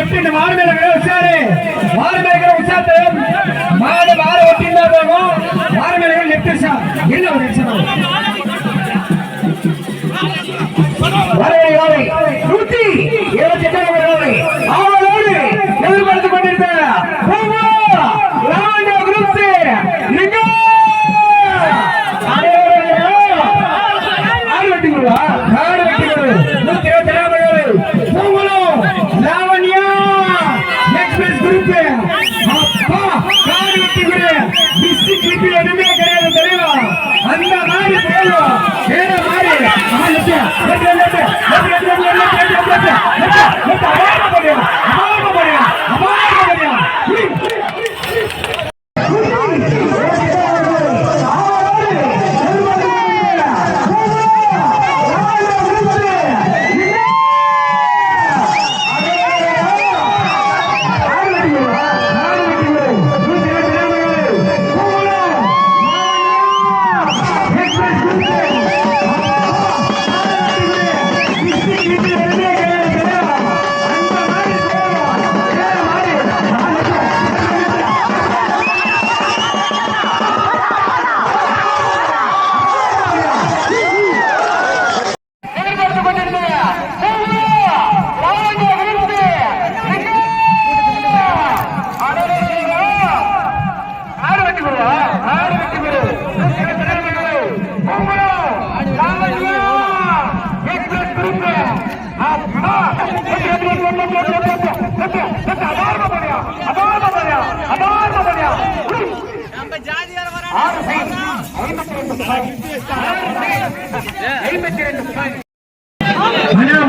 left மாடு மேல உஷாரு மாடு மேல உஷாரு மாடு மாடு ஓட்டினா போகும் மாடு மேல லெப்ட் உஷார் என்ன ஒரு நிமிஷம் வரவே 128 நம்பர் அவளோடு எதிர்பார்த்து கொண்டிருக்கிறார்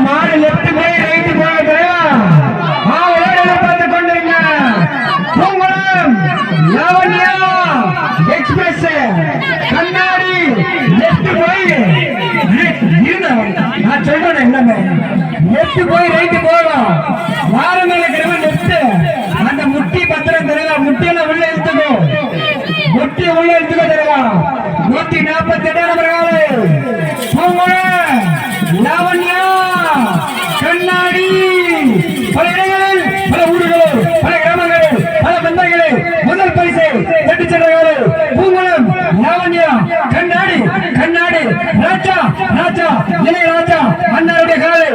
மாடு லெப்ட் போய் ரைட் போகுது பார்த்து கொண்டிருங்க பூங்குளம் லாவண்யா எக்ஸ்பிரஸ் கண்ணாடி லெப்ட் போய் நான் சொல்றேன் என்னங்க லெப்ட் போய் ரைட் போகலாம் மாடு மேல கிழமை லெப்ட் அந்த முட்டி பத்திரம் தெரியல முட்டியெல்லாம் உள்ள எடுத்துக்கோ முட்டி உள்ள எடுத்துக்கோ தெரியல 148 நம்பர் பூங்குளம் லாவண்யா கண்ணாடி பல இடங்களில் பல ஊர்களில் பல கிராமங்களில் பல பந்தங்களில் முதல் பரிசை தட்டி சென்றார்கள் பூங்குளம் லாவண்யா கண்ணாடி கண்ணாடி ராஜா ராஜா இளைய ராஜா அண்ணாருடைய காலை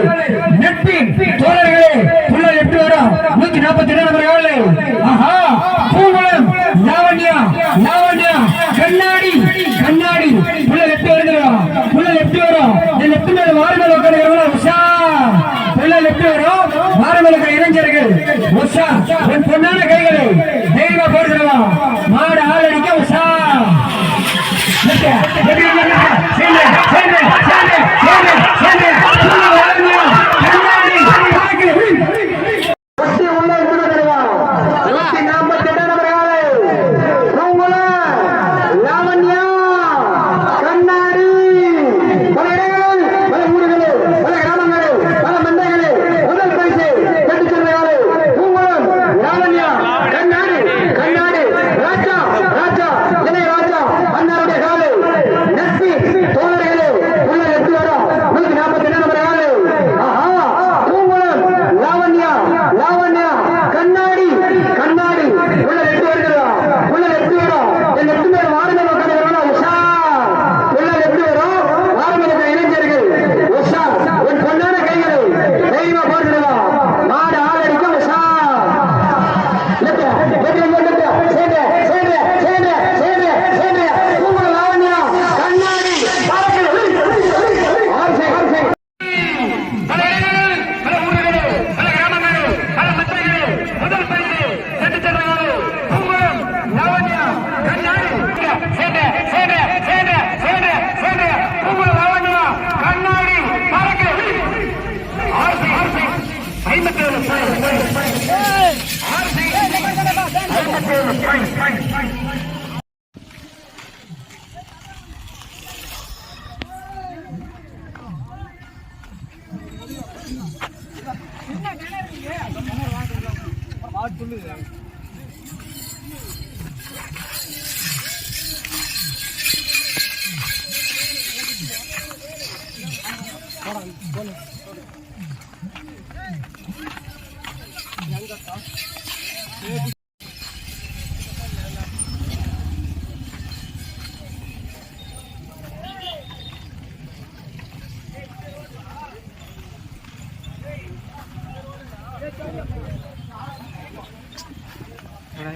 நட்பின் தோழர்களே உள்ள எப்படி வரும் 142 நம்பர் காலை ஆஹா பூங்குளம் லாவண்யா லாவண்யா கண்ணாடி கண்ணாடி உள்ள எப்படி வருகிறோம் உள்ள எப்படி வரும் லெப்ட் மேல மாறுதல் உட்காருகிறவங்க உஷா உள்ள லெப்ட் வரும் மாறுதல் இளைஞர்கள் உஷா உன் பொன்னான கைகளை தைரியமா போடுகிறவா மாடு ஆள் அடிக்க உஷா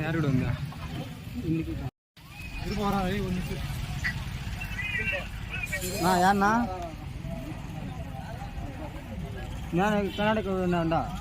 யாரோட வந்தா இன்னைக்கு யாருண்ணா நான் கர்நாடகா வேண்டாம்